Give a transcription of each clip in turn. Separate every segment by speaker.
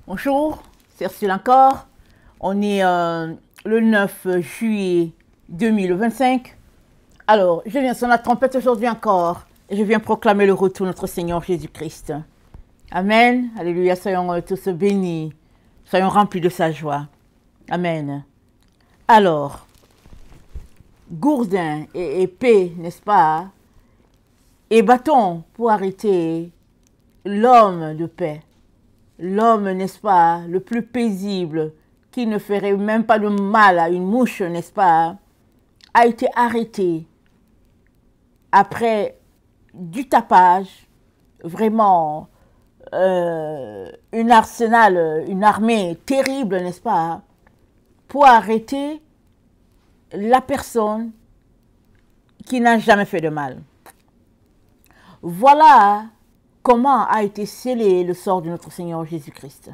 Speaker 1: Bonjour, c'est Ursule encore. On est le 9 juillet 2025. Alors, je viens sonner la trompette aujourd'hui encore et je viens proclamer le retour de notre Seigneur Jésus-Christ. Amen. Alléluia. Soyons tous bénis. Soyons remplis de sa joie. Amen. Alors, gourdin et épée, n'est-ce pas? Et bâton pour arrêter l'homme de paix. L'homme, n'est-ce pas, le plus paisible, qui ne ferait même pas de mal à une mouche, n'est-ce pas, a été arrêté après du tapage, vraiment une armée terrible, n'est-ce pas, pour arrêter la personne qui n'a jamais fait de mal. Voilà comment a été scellé le sort de notre Seigneur Jésus-Christ.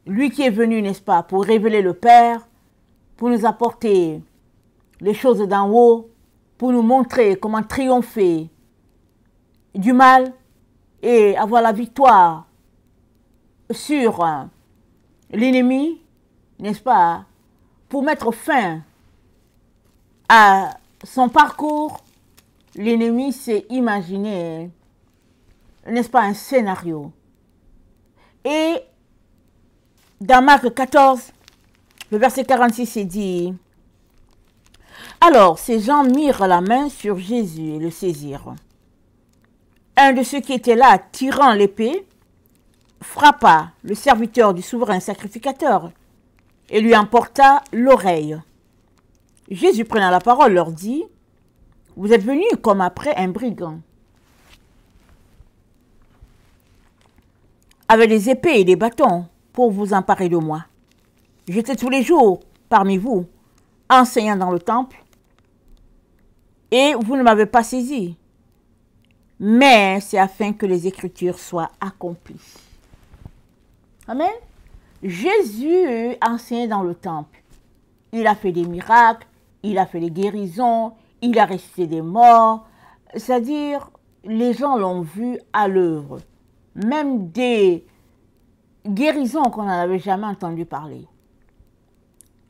Speaker 1: Lui qui est venu, n'est-ce pas, pour révéler le Père, pour nous apporter les choses d'en haut, pour nous montrer comment triompher du mal et avoir la victoire sur l'ennemi, n'est-ce pas, pour mettre fin à son parcours. L'ennemi s'est imaginé, n'est-ce pas, un scénario. Et dans Marc 14, le verset 46 est dit: alors ces gens mirent la main sur Jésus et le saisirent. Un de ceux qui étaient là, tirant l'épée, frappa le serviteur du souverain sacrificateur et lui emporta l'oreille. Jésus, prenant la parole, leur dit: vous êtes venus comme après un brigand, avec des épées et des bâtons pour vous emparer de moi. J'étais tous les jours parmi vous, enseignant dans le temple, et vous ne m'avez pas saisi. Mais c'est afin que les Écritures soient accomplies. Amen. Jésus enseignait dans le temple. Il a fait des miracles, il a fait des guérisons, il a ressuscité des morts. C'est-à-dire, les gens l'ont vu à l'œuvre. Même des guérisons qu'on n'en avait jamais entendu parler.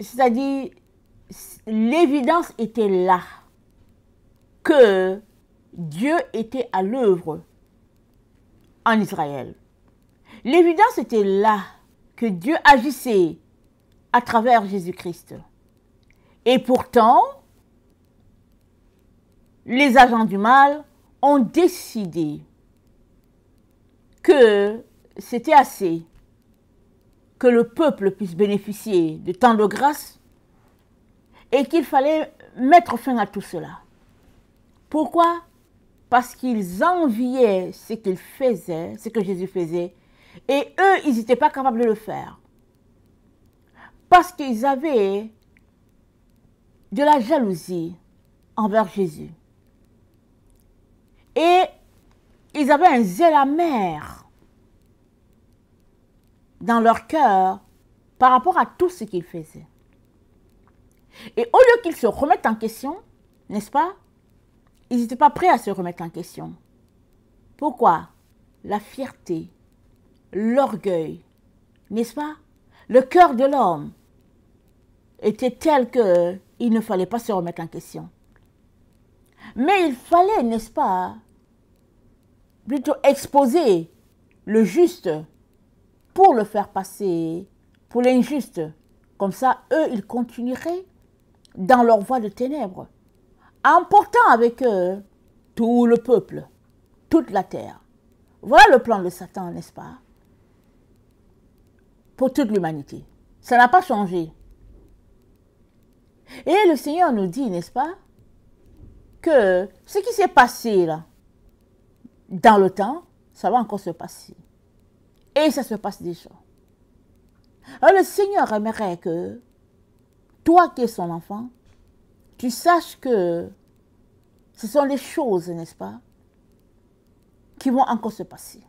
Speaker 1: C'est-à-dire, l'évidence était là que Dieu était à l'œuvre en Israël. L'évidence était là que Dieu agissait à travers Jésus-Christ. Et pourtant, les agents du mal ont décidé que c'était assez, que le peuple puisse bénéficier de tant de grâce et qu'il fallait mettre fin à tout cela. Pourquoi? Parce qu'ils enviaient ce qu'il faisait, ce que Jésus faisait, et eux, ils n'étaient pas capables de le faire. Parce qu'ils avaient de la jalousie envers Jésus. Et ils avaient un zèle amer dans leur cœur par rapport à tout ce qu'ils faisaient. Et au lieu qu'ils se remettent en question, n'est-ce pas, ils n'étaient pas prêts à se remettre en question. Pourquoi? La fierté, l'orgueil, n'est-ce pas? Le cœur de l'homme était tel qu'il ne fallait pas se remettre en question. Mais il fallait, n'est-ce pas, plutôt exposer le juste pour le faire passer pour l'injuste. Comme ça, eux, ils continueraient dans leur voie de ténèbres, emportant avec eux tout le peuple, toute la terre. Voilà le plan de Satan, n'est-ce pas? Pour toute l'humanité. Ça n'a pas changé. Et le Seigneur nous dit, n'est-ce pas, que ce qui s'est passé là, dans le temps, ça va encore se passer. Et ça se passe déjà. Alors le Seigneur aimerait que toi qui es son enfant, tu saches que ce sont des choses, n'est-ce pas, qui vont encore se passer.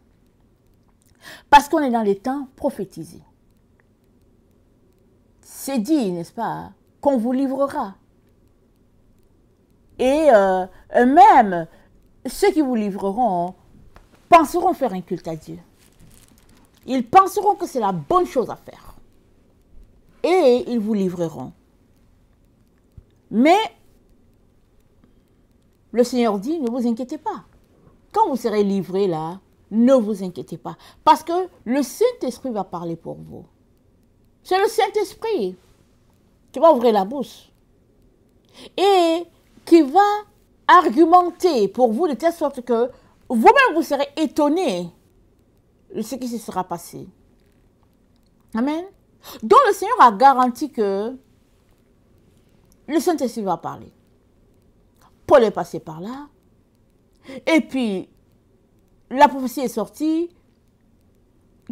Speaker 1: Parce qu'on est dans les temps prophétisés. C'est dit, n'est-ce pas, qu'on vous livrera. Et même ceux qui vous livreront penseront faire un culte à Dieu. Ils penseront que c'est la bonne chose à faire. Et ils vous livreront. Mais le Seigneur dit, ne vous inquiétez pas. Quand vous serez livrés là, ne vous inquiétez pas. Parce que le Saint-Esprit va parler pour vous. C'est le Saint-Esprit qui va ouvrir la bouche. Et qui va argumenter pour vous de telle sorte que vous-même vous serez étonnés de ce qui se sera passé. Amen. Donc le Seigneur a garanti que le Saint-Esprit va parler. Paul est passé par là. Et puis, la prophétie est sortie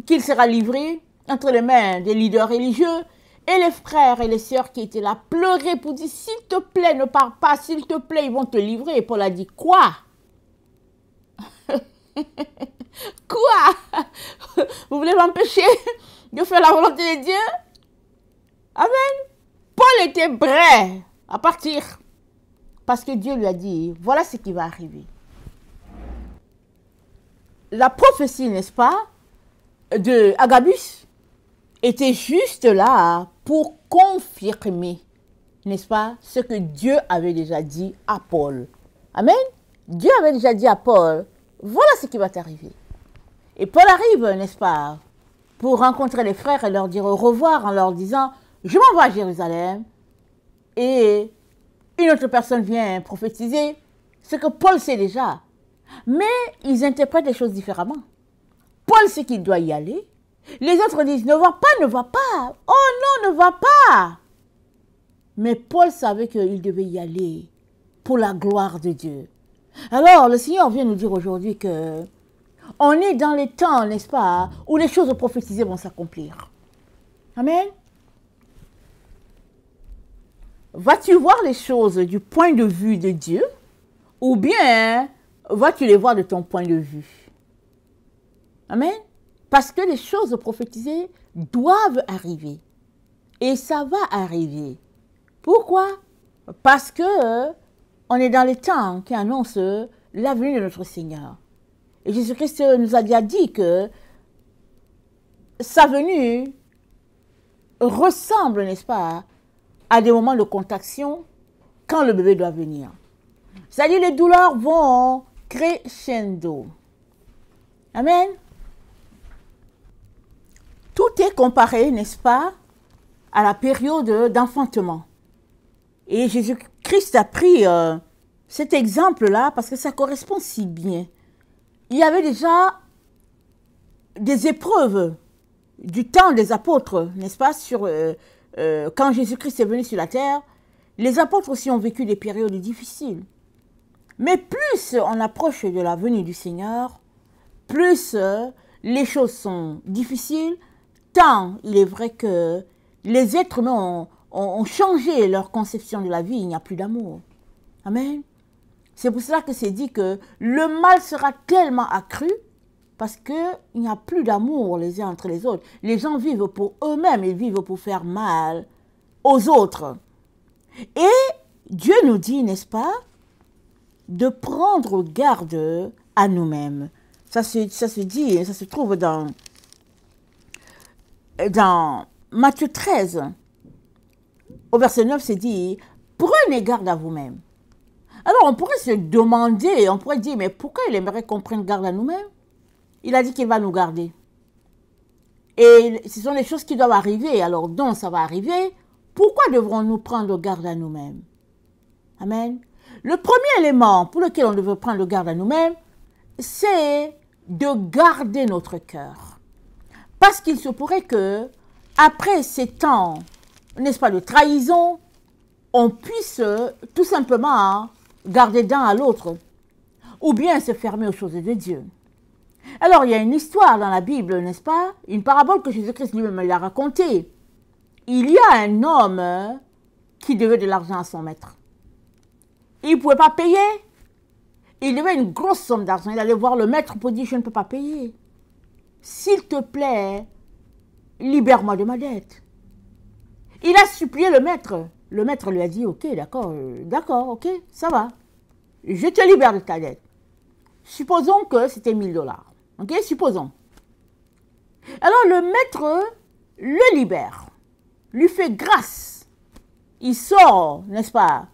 Speaker 1: qu'il sera livré entre les mains des leaders religieux. Et les frères et les sœurs qui étaient là pleuraient pour dire, s'il te plaît, ne pars pas, s'il te plaît, ils vont te livrer. Et Paul a dit, quoi? Quoi? Vous voulez m'empêcher de faire la volonté de Dieu? Amen. Paul était prêt à partir. Parce que Dieu lui a dit, voilà ce qui va arriver. La prophétie, n'est-ce pas, de Agabus était juste là pour confirmer, n'est-ce pas, ce que Dieu avait déjà dit à Paul. Amen. Dieu avait déjà dit à Paul, voilà ce qui va t'arriver. Et Paul arrive, n'est-ce pas, pour rencontrer les frères et leur dire au revoir en leur disant, je m'en vais à Jérusalem. Et une autre personne vient prophétiser ce que Paul sait déjà. Mais ils interprètent les choses différemment. Paul sait qu'il doit y aller. Les autres disent, ne va pas, ne va pas. Oh non, ne va pas. Mais Paul savait qu'il devait y aller pour la gloire de Dieu. Alors, le Seigneur vient nous dire aujourd'hui que on est dans les temps, n'est-ce pas, où les choses prophétisées vont s'accomplir. Amen. Vas-tu voir les choses du point de vue de Dieu ou bien vas-tu les voir de ton point de vue? Amen. Parce que les choses prophétisées doivent arriver. Et ça va arriver. Pourquoi? Parce que on est dans les temps qui annoncent la venue de notre Seigneur. Et Jésus-Christ nous a déjà dit que sa venue ressemble, n'est-ce pas, à des moments de contraction quand le bébé doit venir. C'est-à-dire les douleurs vont crescendo. Amen. Tout est comparé, n'est-ce pas, à la période d'enfantement. Et Jésus-Christ a pris cet exemple-là parce que ça correspond si bien. Il y avait déjà des épreuves du temps des apôtres, n'est-ce pas, quand Jésus-Christ est venu sur la terre. Les apôtres aussi ont vécu des périodes difficiles. Mais plus on approche de la venue du Seigneur, plus les choses sont difficiles, tant il est vrai que les êtres humains ont changé leur conception de la vie, il n'y a plus d'amour. Amen. C'est pour cela que c'est dit que le mal sera tellement accru parce qu'il n'y a plus d'amour les uns entre les autres. Les gens vivent pour eux-mêmes, ils vivent pour faire mal aux autres. Et Dieu nous dit, n'est-ce pas, de prendre garde à nous-mêmes. Ça se dit, ça se trouve dans Matthieu 13, au verset 9, c'est dit, prenez garde à vous-même. Alors on pourrait se demander, on pourrait dire, mais pourquoi il aimerait qu'on prenne garde à nous-mêmes? Il a dit qu'il va nous garder. Et ce sont des choses qui doivent arriver, alors donc ça va arriver. Pourquoi devrons-nous prendre garde à nous-mêmes? Amen. Le premier élément pour lequel on devrait prendre garde à nous-mêmes, c'est de garder notre cœur. Parce qu'il se pourrait que, après ces temps, n'est-ce pas, de trahison, on puisse tout simplement garder d'un à l'autre, ou bien se fermer aux choses de Dieu. Alors, il y a une histoire dans la Bible, n'est-ce pas? Une parabole que Jésus-Christ lui-même l'a racontée. Il y a un homme qui devait de l'argent à son maître. Il ne pouvait pas payer. Il devait une grosse somme d'argent. Il allait voir le maître pour dire, je ne peux pas payer. S'il te plaît, libère-moi de ma dette. Il a supplié le maître. Le maître lui a dit, ok, d'accord, ok, ça va. Je te libère de ta dette. Supposons que c'était 1000 $. Ok, supposons. Alors le maître le libère, lui fait grâce. Il sort, n'est-ce pas,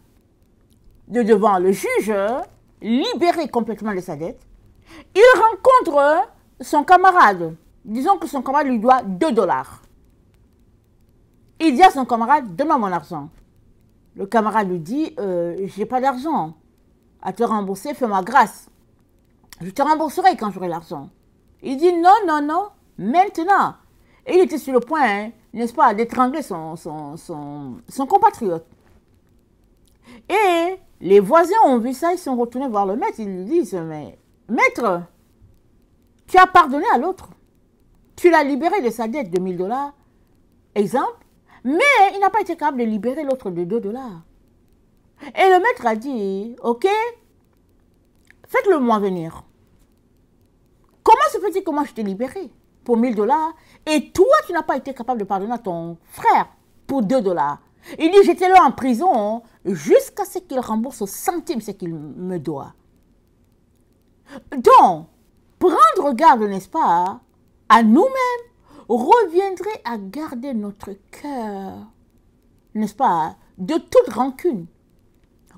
Speaker 1: de devant le juge, libéré complètement de sa dette. Il rencontre son camarade. Disons que son camarade lui doit 2 dollars. Il dit à son camarade, donne-moi mon argent. Le camarade lui dit, j'ai pas d'argent à te rembourser, fais-moi grâce. Je te rembourserai quand j'aurai l'argent. Il dit, non, non, non, maintenant. Et il était sur le point, hein, n'est-ce pas, d'étrangler son compatriote. Et les voisins ont vu ça, ils sont retournés voir le maître. Ils lui disent, mais maître, tu as pardonné à l'autre. Tu l'as libéré de sa dette de 1000 dollars, exemple, mais il n'a pas été capable de libérer l'autre de 2 dollars. Et le maître a dit, ok, faites-le moi venir. Comment se fait-il que moi je t'ai libéré pour 1000 dollars et toi tu n'as pas été capable de pardonner à ton frère pour 2 dollars? Il dit, j'étais là en prison jusqu'à ce qu'il rembourse au centime ce qu'il me doit. Donc, prendre garde, n'est-ce pas, à nous-mêmes, reviendrait à garder notre cœur, n'est-ce pas, de toute rancune,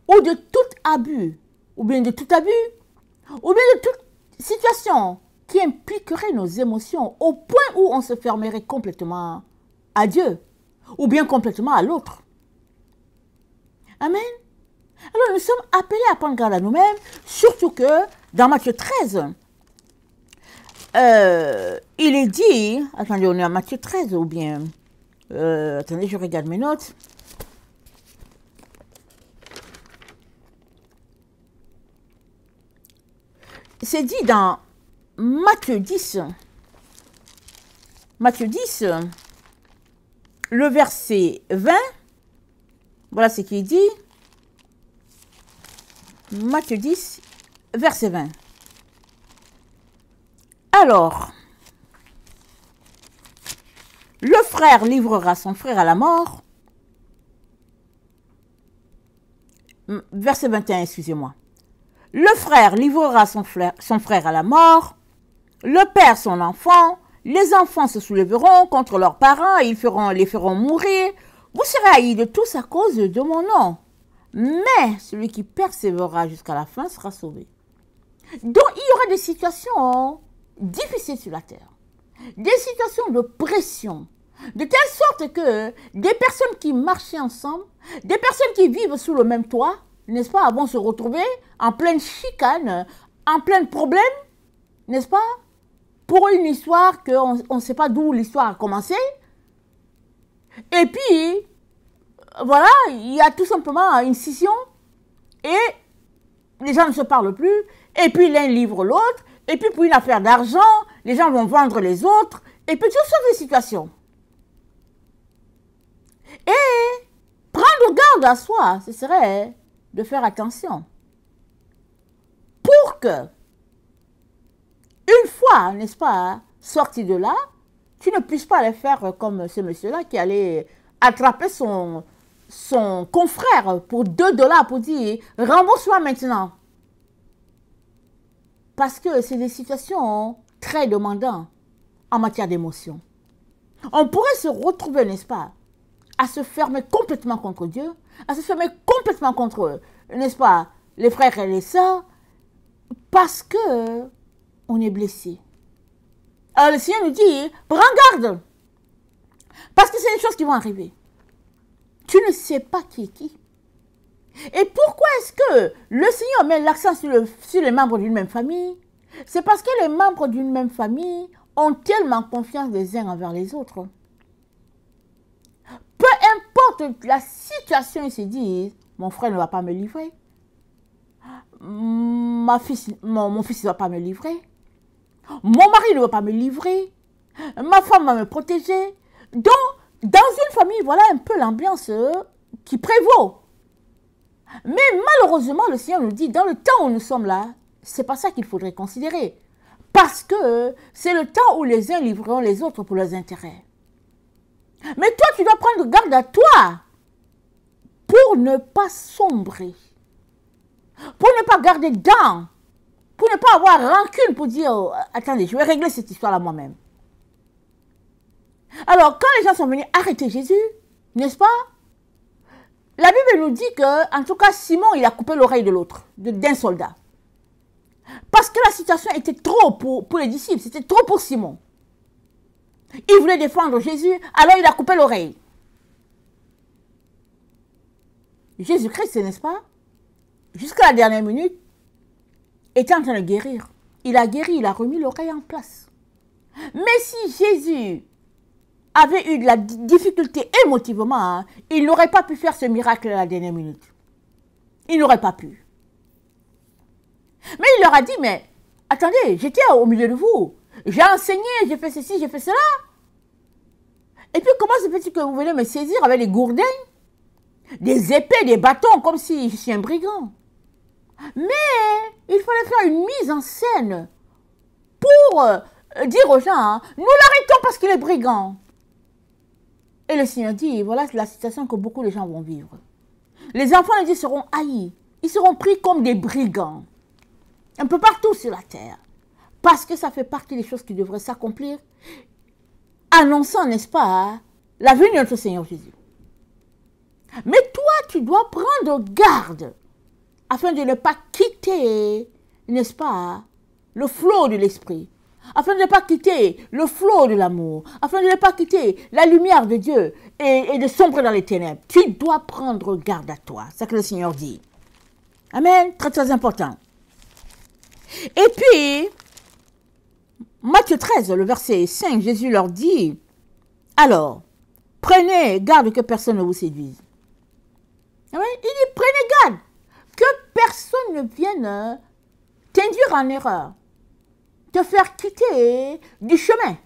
Speaker 1: ou de tout abus, ou bien de tout abus, ou bien de toute situation qui impliquerait nos émotions au point où on se fermerait complètement à Dieu, ou bien complètement à l'autre. Amen. Alors nous sommes appelés à prendre garde à nous-mêmes, surtout que dans Matthieu 13, il est dit, attendez, on est à Matthieu 13 ou bien, attendez, je regarde mes notes. C'est dit dans Matthieu 10, le verset 20, voilà ce qu'il dit. Matthieu 10, verset 20. Alors, le frère livrera son frère à la mort. Verset 21, excusez-moi. Le frère livrera son frère à la mort. Le père son enfant. Les enfants se soulèveront contre leurs parents et les feront mourir. Vous serez haïs de tous à cause de mon nom. Mais celui qui persévérera jusqu'à la fin sera sauvé. Donc, il y aura des situations difficiles sur la terre. Des situations de pression. De telle sorte que des personnes qui marchaient ensemble, des personnes qui vivent sous le même toit, n'est-ce pas, vont se retrouver en pleine chicane, en plein problème, n'est-ce pas, pour une histoire qu'on ne sait pas d'où l'histoire a commencé. Et puis, voilà, il y a tout simplement une scission et les gens ne se parlent plus. Et puis l'un livre l'autre. Et puis pour une affaire d'argent, les gens vont vendre les autres. Et puis toutes sortes de situations. Et prendre garde à soi, ce serait de faire attention. Pour que, une fois, n'est-ce pas, sorti de là, tu ne puisses pas aller faire comme ce monsieur-là qui allait attraper son confrère pour 2 dollars pour dire « rembourse-moi maintenant ». Parce que c'est des situations très demandantes en matière d'émotion. On pourrait se retrouver, n'est-ce pas, à se fermer complètement contre Dieu, à se fermer complètement contre, n'est-ce pas, les frères et les sœurs, parce que on est blessé. Alors le Seigneur nous dit, prends garde, parce que c'est des choses qui vont arriver. Tu ne sais pas qui est qui. Et pourquoi est-ce que le Seigneur met l'accent sur les membres d'une même famille? C'est parce que les membres d'une même famille ont tellement confiance les uns envers les autres. Peu importe la situation, ils se disent, mon frère ne va pas me livrer. Mon fils ne va pas me livrer. Mon mari ne va pas me livrer. Ma femme va me protéger. Donc, dans une famille, voilà un peu l'ambiance qui prévaut. Mais malheureusement, le Seigneur nous dit, dans le temps où nous sommes là, c'est pas ça qu'il faudrait considérer. Parce que c'est le temps où les uns livreront les autres pour leurs intérêts. Mais toi, tu dois prendre garde à toi pour ne pas sombrer. Pour ne pas garder dents. Pour ne pas avoir rancune pour dire, oh, attendez, je vais régler cette histoire-là moi-même. Alors, quand les gens sont venus arrêter Jésus, n'est-ce pas? La Bible nous dit que, en tout cas, Simon, il a coupé l'oreille de l'autre, d'un soldat. Parce que la situation était trop pour les disciples, c'était trop pour Simon. Il voulait défendre Jésus, alors il a coupé l'oreille. Jésus-Christ, n'est-ce pas? Jusqu'à la dernière minute, était en train de guérir. Il a guéri, il a remis l'oreille en place. Mais si Jésus avait eu de la difficulté émotivement, hein, il n'aurait pas pu faire ce miracle à la dernière minute. Il n'aurait pas pu. Mais il leur a dit, mais attendez, j'étais au milieu de vous. J'ai enseigné, j'ai fait ceci, j'ai fait cela. Et puis comment se fait-il que vous venez me saisir avec des gourdins, des épées, des bâtons, comme si je suis un brigand? Mais il fallait faire une mise en scène pour dire aux gens, hein, nous l'arrêtons parce qu'il est brigand. Et le Seigneur dit, voilà la situation que beaucoup de gens vont vivre. Les enfants de Dieu seront haïs. Ils seront pris comme des brigands. Un peu partout sur la terre. Parce que ça fait partie des choses qui devraient s'accomplir. Annonçant, n'est-ce pas, la venue de notre Seigneur Jésus. Mais toi, tu dois prendre garde. Afin de ne pas quitter, n'est-ce pas, le flot de l'esprit. Afin de ne pas quitter le flot de l'amour, afin de ne pas quitter la lumière de Dieu et de sombrer dans les ténèbres. Tu dois prendre garde à toi. C'est ce que le Seigneur dit. Amen. Très très important. Et puis, Matthieu 13, le verset 5, Jésus leur dit, alors, prenez garde que personne ne vous séduise. Amen. Il dit, prenez garde que personne ne vienne t'induire en erreur, te faire quitter du chemin.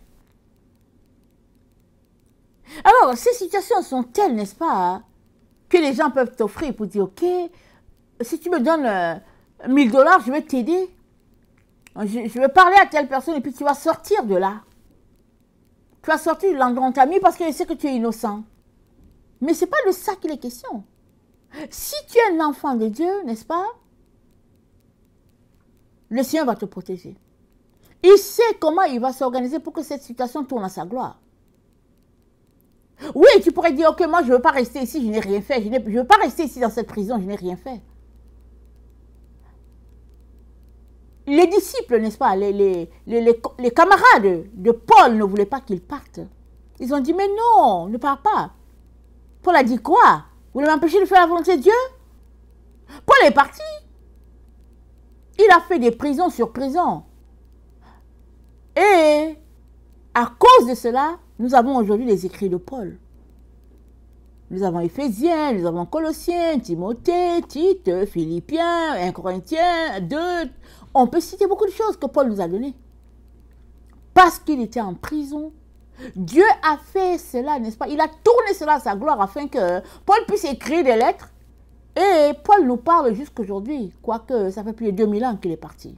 Speaker 1: Alors, ces situations sont telles, n'est-ce pas, que les gens peuvent t'offrir pour dire, ok, si tu me donnes $1000, je vais t'aider. Je vais parler à telle personne et puis tu vas sortir de là. Tu vas sortir de l'endroit où tu as mis parce que je sais que tu es innocent. Mais ce n'est pas de ça qu'il est question. Si tu es un enfant de Dieu, n'est-ce pas, le Seigneur va te protéger. Il sait comment il va s'organiser pour que cette situation tourne à sa gloire. Oui, tu pourrais dire, ok, moi je ne veux pas rester ici, je n'ai rien fait. Je ne veux pas rester ici dans cette prison, je n'ai rien fait. Les disciples, n'est-ce pas, les camarades de Paul ne voulaient pas qu'il parte. Ils ont dit, mais non, ne pars pas. Paul a dit quoi? Vous voulez m'empêcher de faire la volonté de Dieu? Paul est parti. Il a fait des prisons sur prison. Et à cause de cela, nous avons aujourd'hui les écrits de Paul. Nous avons Éphésiens, nous avons Colossiens, Timothée, Tite, Philippiens, 1 Corinthiens, 2. On peut citer beaucoup de choses que Paul nous a données. Parce qu'il était en prison, Dieu a fait cela, n'est-ce pas? Il a tourné cela à sa gloire afin que Paul puisse écrire des lettres. Et Paul nous parle jusqu'aujourd'hui, quoique ça fait plus de 2000 ans qu'il est parti.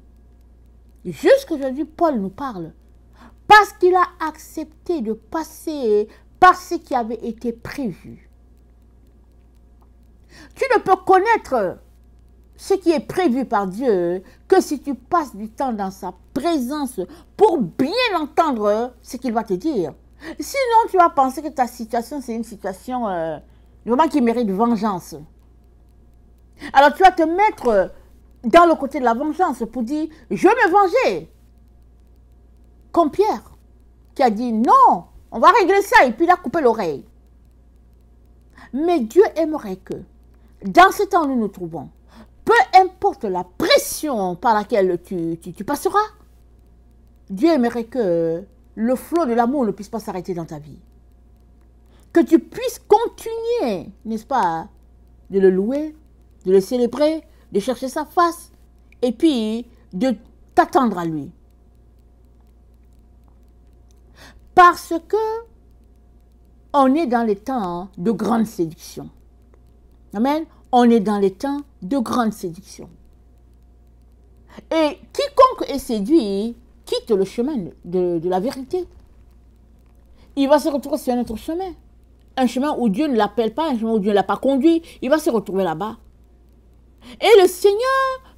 Speaker 1: Jusqu'aujourd'hui, Paul nous parle. Parce qu'il a accepté de passer par ce qui avait été prévu. Tu ne peux connaître ce qui est prévu par Dieu que si tu passes du temps dans sa présence pour bien entendre ce qu'il va te dire. Sinon, tu vas penser que ta situation, c'est une situation vraiment qui mérite vengeance. Alors, tu vas te mettre dans le côté de la vengeance pour dire, je vais me venger. Comme Pierre, qui a dit, non, on va régler ça, et puis il a coupé l'oreille. Mais Dieu aimerait que, dans ce temps où nous nous trouvons, peu importe la pression par laquelle tu passeras, Dieu aimerait que le flot de l'amour ne puisse pas s'arrêter dans ta vie. Que tu puisses continuer, n'est-ce pas, de le louer, de le célébrer, de chercher sa face, et puis de t'attendre à lui. Parce que on est dans les temps de grande séduction. Amen. On est dans les temps de grande séduction. Et quiconque est séduit quitte le chemin de la vérité. Il va se retrouver sur un autre chemin. Un chemin où Dieu ne l'appelle pas, un chemin où Dieu ne l'a pas conduit. Il va se retrouver là-bas. Et le Seigneur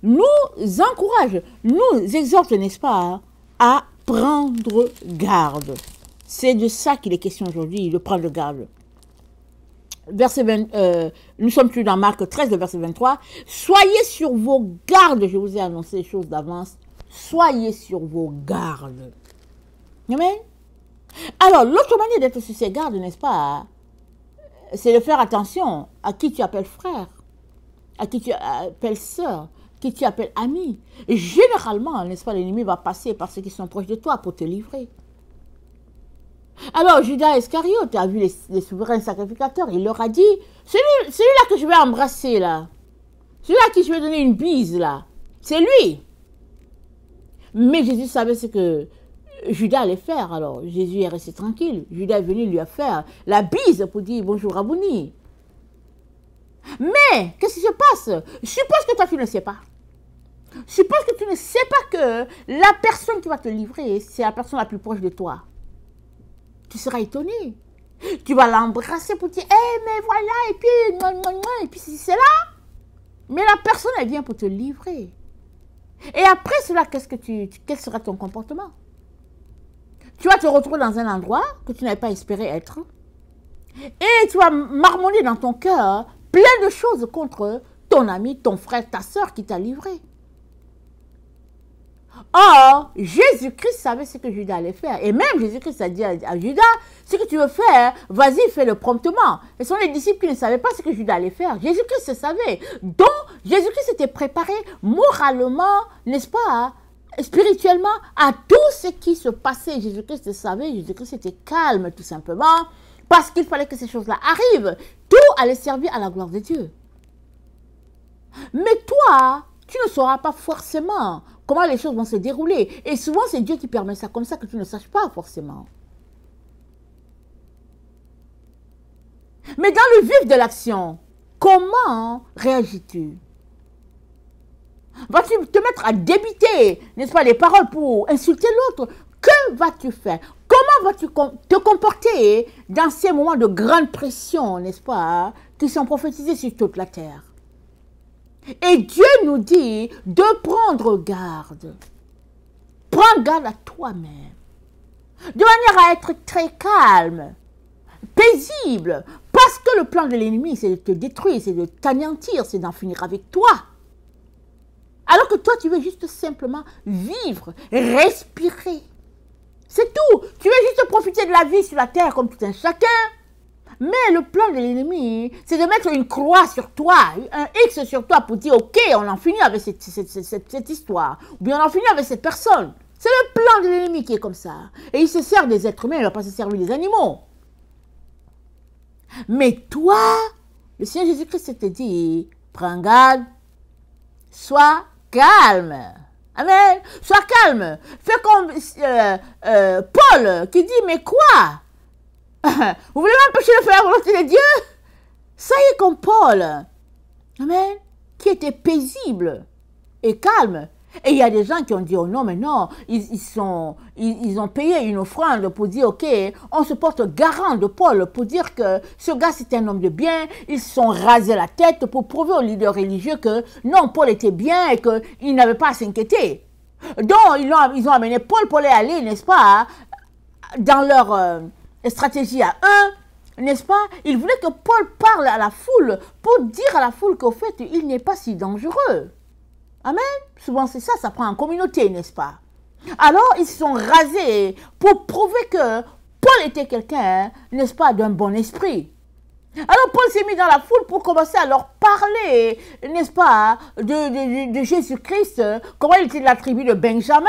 Speaker 1: nous encourage, nous exhorte, n'est-ce pas, à prendre garde. C'est de ça qu'il est question aujourd'hui, de prendre garde. Verset 20, nous sommes plus dans Marc 13, le verset 23. Soyez sur vos gardes, je vous ai annoncé les choses d'avance. Soyez sur vos gardes. Amen. Alors, l'autre manière d'être sur ses gardes, n'est-ce pas, c'est de faire attention à qui tu appelles frère, à qui tu appelles sœur, qui tu appelles ami. Et généralement, n'est-ce pas, l'ennemi va passer par ceux qui sont proches de toi pour te livrer. Alors, Judas Iscariote a vu les souverains sacrificateurs, il leur a dit, celui-là que je vais embrasser, là, celui-là à qui je vais donner une bise, là, c'est lui. Mais Jésus savait ce que Judas allait faire, alors Jésus est resté tranquille. Judas est venu lui faire la bise pour dire bonjour Rabouni. Mais, qu'est-ce qui se passe? Suppose que toi tu ne sais pas. Suppose que tu ne sais pas que la personne qui va te livrer, c'est la personne la plus proche de toi. Tu seras étonné. Tu vas l'embrasser pour dire, mais voilà, et puis c'est là. Mais la personne, elle vient pour te livrer. Et après cela, quel sera ton comportement? Tu vas te retrouver dans un endroit que tu n'avais pas espéré être. Et tu vas marmonner dans ton cœur plein de choses contre ton ami, ton frère, ta soeur qui t'a livré. Or, Jésus-Christ savait ce que Judas allait faire. Et même Jésus-Christ a dit à Judas, ce que tu veux faire, vas-y, fais-le promptement. Et ce sont les disciples qui ne savaient pas ce que Judas allait faire. Jésus-Christ le savait. Donc, Jésus-Christ s'était préparé moralement, n'est-ce pas, spirituellement, à tout ce qui se passait. Jésus-Christ le savait. Jésus-Christ était calme, tout simplement, parce qu'il fallait que ces choses-là arrivent. Tout allait servir à la gloire de Dieu. Mais toi, tu ne sauras pas forcément comment les choses vont se dérouler. Et souvent, c'est Dieu qui permet ça comme ça que tu ne saches pas forcément. Mais dans le vif de l'action, comment réagis-tu? Vas-tu te mettre à débiter, n'est-ce pas, les paroles pour insulter l'autre? Que vas-tu faire? Comment vas-tu te comporter dans ces moments de grande pression, n'est-ce pas, qui sont prophétisés sur toute la terre? Et Dieu nous dit de prendre garde. Prends garde à toi-même. De manière à être très calme, paisible. Parce que le plan de l'ennemi, c'est de te détruire, c'est de t'anéantir, c'est d'en finir avec toi. Alors que toi, tu veux juste simplement vivre, respirer. C'est tout. Tu veux juste profiter de la vie sur la terre comme tout un chacun. Mais le plan de l'ennemi, c'est de mettre une croix sur toi, un X sur toi pour dire, ok, on en finit avec cette histoire. Ou bien on en finit avec cette personne. C'est le plan de l'ennemi qui est comme ça. Et il se sert des êtres humains, il ne va pas se servir des animaux. Mais toi, le Seigneur Jésus-Christ te dit, prends garde, sois calme. Amen. Sois calme. Fais comme Paul qui dit, mais quoi? Vous voulez m'empêcher de faire la volonté de Dieu? Ça y est comme Paul. Amen. Qui était paisible et calme. Et il y a des gens qui ont dit, oh non, mais non, ils ont payé une offrande pour dire, ok, on se porte garant de Paul pour dire que ce gars c'était un homme de bien. Ils se sont rasés la tête pour prouver aux leaders religieux que non, Paul était bien et qu'il n'avait pas à s'inquiéter. Donc, ils ont amené Paul pour aller, n'est-ce pas, dans leur stratégie à eux, n'est-ce pas? Ils voulaient que Paul parle à la foule pour dire à la foule qu'au fait, il n'est pas si dangereux. Amen. Souvent, c'est ça, ça prend en communauté, n'est-ce pas? Alors, ils se sont rasés pour prouver que Paul était quelqu'un, n'est-ce pas, d'un bon esprit. Alors, Paul s'est mis dans la foule pour commencer à leur parler, n'est-ce pas, de Jésus-Christ, comment il était de la tribu de Benjamin,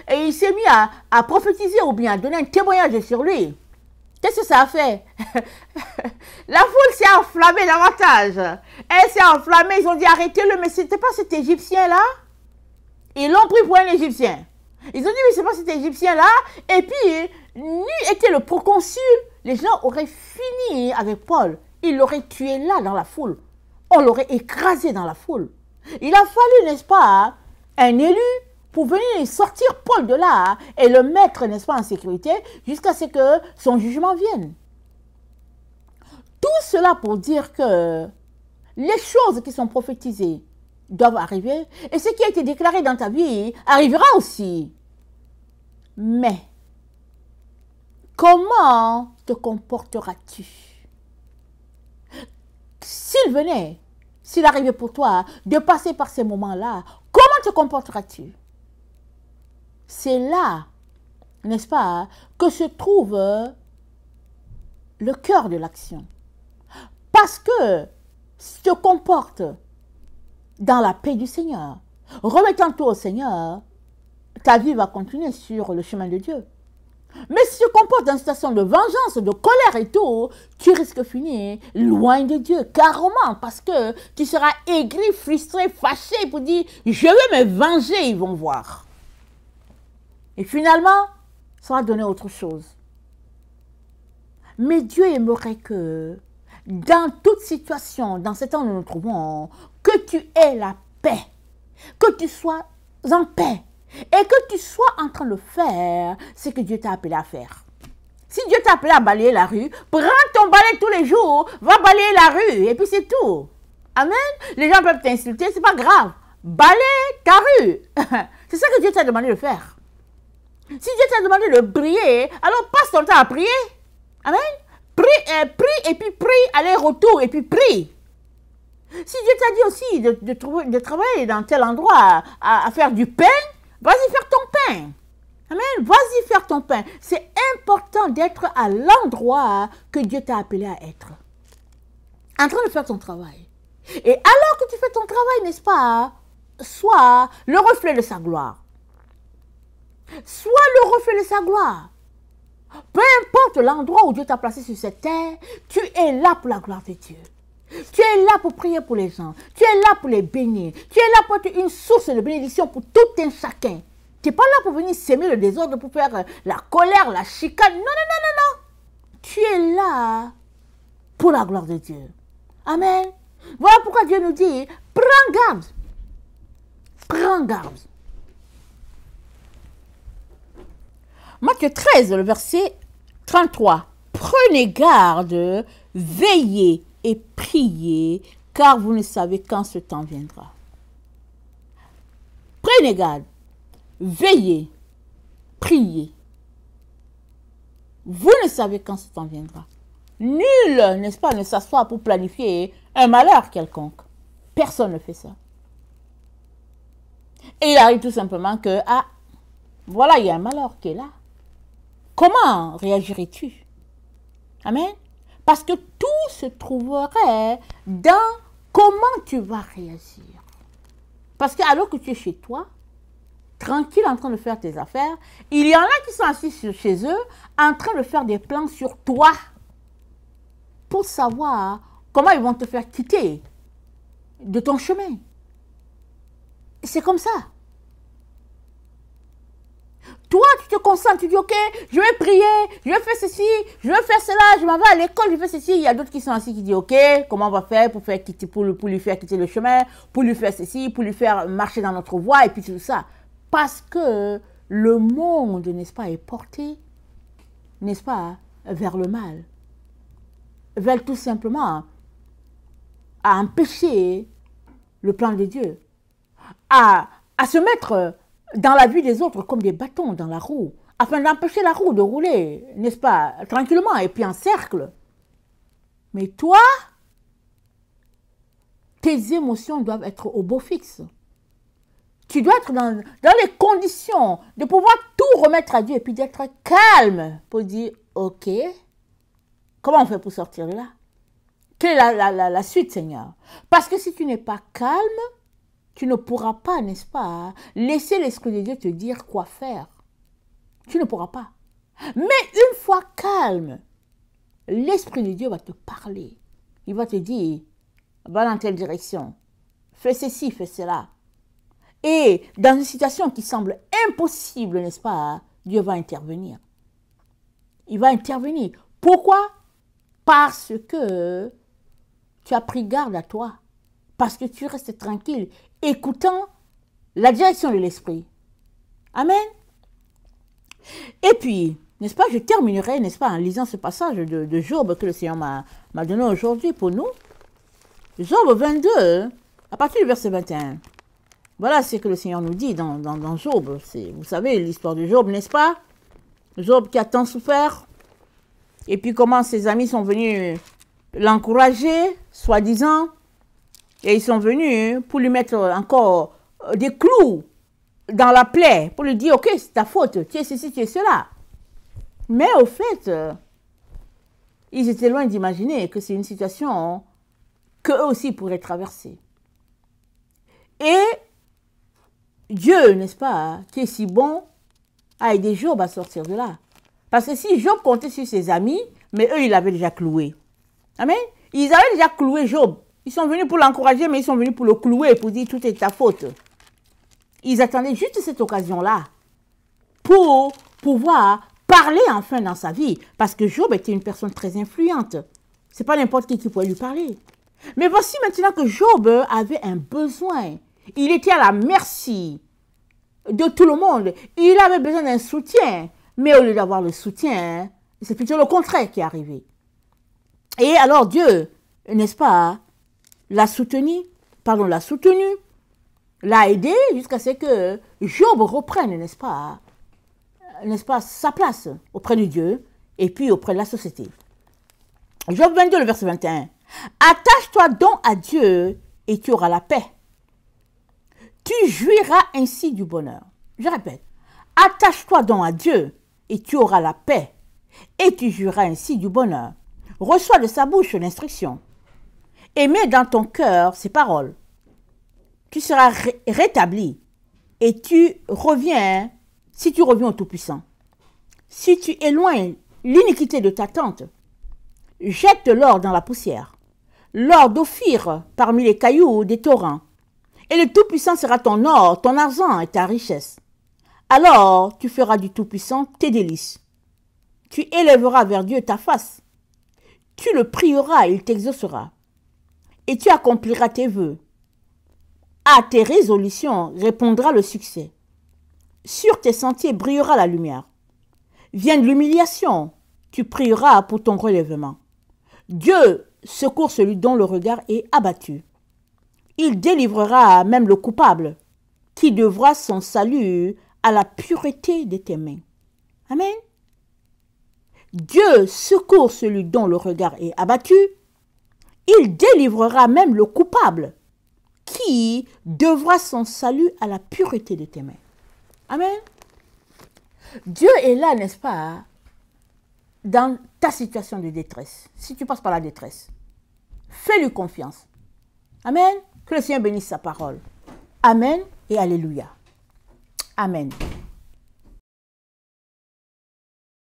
Speaker 1: et il s'est mis à prophétiser ou bien à donner un témoignage sur lui. Qu'est-ce que ça a fait? La foule s'est enflammée davantage. Elle s'est enflammée, ils ont dit arrêtez-le, mais ce n'était pas cet Égyptien-là. Ils l'ont pris pour un Égyptien. Ils ont dit mais ce n'est pas cet Égyptien-là. Et puis, lui était le proconsul. Les gens auraient fini avec Paul. Ils l'auraient tué là dans la foule. On l'aurait écrasé dans la foule. Il a fallu, n'est-ce pas, un élu pour venir sortir Paul de là et le mettre, n'est-ce pas, en sécurité jusqu'à ce que son jugement vienne. Tout cela pour dire que les choses qui sont prophétisées doivent arriver et ce qui a été déclaré dans ta vie arrivera aussi. Mais comment te comporteras-tu? S'il arrivait pour toi de passer par ces moments-là, comment te comporteras-tu? C'est là, n'est-ce pas, que se trouve le cœur de l'action. Parce que si tu te comportes dans la paix du Seigneur, remettant tout au Seigneur, ta vie va continuer sur le chemin de Dieu. Mais si tu te comportes dans une situation de vengeance, de colère et tout, tu risques de finir loin de Dieu, carrément, parce que tu seras aigri, frustré, fâché pour dire « je vais me venger », ils vont voir. Et finalement, ça va donner autre chose. Mais Dieu aimerait que, dans toute situation, dans ce temps où nous nous trouvons, que tu aies la paix, que tu sois en paix et que tu sois en train de faire ce que Dieu t'a appelé à faire. Si Dieu t'a appelé à balayer la rue, prends ton balai tous les jours, va balayer la rue et puis c'est tout. Amen. Les gens peuvent t'insulter, c'est pas grave. Balaye ta rue. C'est ça que Dieu t'a demandé de faire. Si Dieu t'a demandé de prier, alors passe ton temps à prier. Amen. Prie et puis prie, aller-retour et puis prie. Si Dieu t'a dit aussi de travailler dans tel endroit à faire du pain, vas-y faire ton pain. Amen. Vas-y faire ton pain. C'est important d'être à l'endroit que Dieu t'a appelé à être. En train de faire ton travail. Et alors que tu fais ton travail, n'est-ce pas, sois le reflet de sa gloire. Sois le reflet de sa gloire. Peu importe l'endroit où Dieu t'a placé sur cette terre, tu es là pour la gloire de Dieu. Tu es là pour prier pour les gens. Tu es là pour les bénir. Tu es là pour être une source de bénédiction pour tout un chacun. Tu n'es pas là pour venir s'aimer le désordre, pour faire la colère, la chicane. Non, non, non, non, non. Tu es là pour la gloire de Dieu. Amen. Voilà pourquoi Dieu nous dit, prends garde. Prends garde. Matthieu 13, le verset 33. Prenez garde, veillez et priez, car vous ne savez quand ce temps viendra. Prenez garde, veillez, priez. Vous ne savez quand ce temps viendra. Nul, n'est-ce pas, ne s'assoit pour planifier un malheur quelconque. Personne ne fait ça. Et il arrive tout simplement que, ah, voilà, il y a un malheur qui est là. Comment réagirais-tu? Amen. Parce que tout se trouverait dans comment tu vas réagir. Parce que alors que tu es chez toi, tranquille en train de faire tes affaires, il y en a qui sont assis chez eux en train de faire des plans sur toi pour savoir comment ils vont te faire quitter de ton chemin. C'est comme ça. Toi, tu te concentres, tu dis, ok, je vais prier, je vais faire ceci, je vais faire cela, je m'en vais à l'école, je fais ceci. Il y a d'autres qui sont assis qui disent, ok, comment on va faire pour lui faire quitter le chemin, pour lui faire ceci, pour lui faire marcher dans notre voie, et puis tout ça. Parce que le monde, n'est-ce pas, est porté, n'est-ce pas, vers le mal. Vers tout simplement à empêcher le plan de Dieu, à se mettre dans la vie des autres comme des bâtons dans la roue, afin d'empêcher la roue de rouler, n'est-ce pas, tranquillement et puis en cercle. Mais toi, tes émotions doivent être au beau fixe. Tu dois être dans les conditions de pouvoir tout remettre à Dieu et puis d'être calme pour dire, ok, comment on fait pour sortir de là? Quelle est la suite, Seigneur? Parce que si tu n'es pas calme, tu ne pourras pas, n'est-ce pas, laisser l'Esprit de Dieu te dire quoi faire. Tu ne pourras pas. Mais une fois calme, l'Esprit de Dieu va te parler. Il va te dire, va dans telle direction, fais ceci, fais cela. Et dans une situation qui semble impossible, n'est-ce pas, Dieu va intervenir. Il va intervenir. Pourquoi? Parce que tu as pris garde à toi. Parce que tu restes tranquille, écoutant la direction de l'Esprit. Amen. Et puis, n'est-ce pas, je terminerai, n'est-ce pas, en lisant ce passage de Job que le Seigneur m'a donné aujourd'hui pour nous. Job 22, à partir du verset 21. Voilà ce que le Seigneur nous dit dans Job. Vous savez l'histoire de Job, n'est-ce pas? Job qui a tant souffert, Et puis comment ses amis sont venus l'encourager, soi-disant. Et ils sont venus pour lui mettre encore des clous dans la plaie, pour lui dire, ok, c'est ta faute, tu es ceci, tu es cela. Mais au fait, ils étaient loin d'imaginer que c'est une situation qu'eux aussi pourraient traverser. Et Dieu, n'est-ce pas, qui est si bon, a aidé Job à sortir de là. Parce que si Job comptait sur ses amis, mais eux, ils l'avaient déjà cloué. Amen. Ils avaient déjà cloué Job. Ils sont venus pour l'encourager, mais ils sont venus pour le clouer, pour dire tout est ta faute. Ils attendaient juste cette occasion-là pour pouvoir parler enfin dans sa vie. Parce que Job était une personne très influente. Ce n'est pas n'importe qui pouvait lui parler. Mais voici maintenant que Job avait un besoin. Il était à la merci de tout le monde. Il avait besoin d'un soutien. Mais au lieu d'avoir le soutien, c'est plutôt le contraire qui est arrivé. Et alors Dieu, n'est-ce pas, l'a soutenu, l'a aidé jusqu'à ce que Job reprenne, n'est-ce pas, sa place auprès de Dieu et puis auprès de la société. Job 22, le verset 21. Attache-toi donc à Dieu et tu auras la paix. Tu jouiras ainsi du bonheur. Je répète, attache-toi donc à Dieu et tu auras la paix et tu jouiras ainsi du bonheur. Reçois de sa bouche l'instruction et mets dans ton cœur ses paroles. Tu seras rétabli et si tu reviens au Tout-Puissant. Si tu éloignes l'iniquité de ta tente, jette l'or dans la poussière, l'or d'Ophir parmi les cailloux des torrents, et le Tout-Puissant sera ton or, ton argent et ta richesse. Alors tu feras du Tout-Puissant tes délices. Tu élèveras vers Dieu ta face. Tu le prieras et il t'exaucera. Et tu accompliras tes vœux. À tes résolutions répondra le succès. Sur tes sentiers brillera la lumière. Vienne l'humiliation, tu prieras pour ton relèvement. Dieu secourt celui dont le regard est abattu. Il délivrera même le coupable, qui devra son salut à la pureté de tes mains. Amen. Dieu secourt celui dont le regard est abattu. Il délivrera même le coupable, qui devra son salut à la pureté de tes mains. Amen. Dieu est là, n'est-ce pas, dans ta situation de détresse. Si tu passes par la détresse, fais-lui confiance. Amen. Que le Seigneur bénisse sa parole. Amen et alléluia. Amen.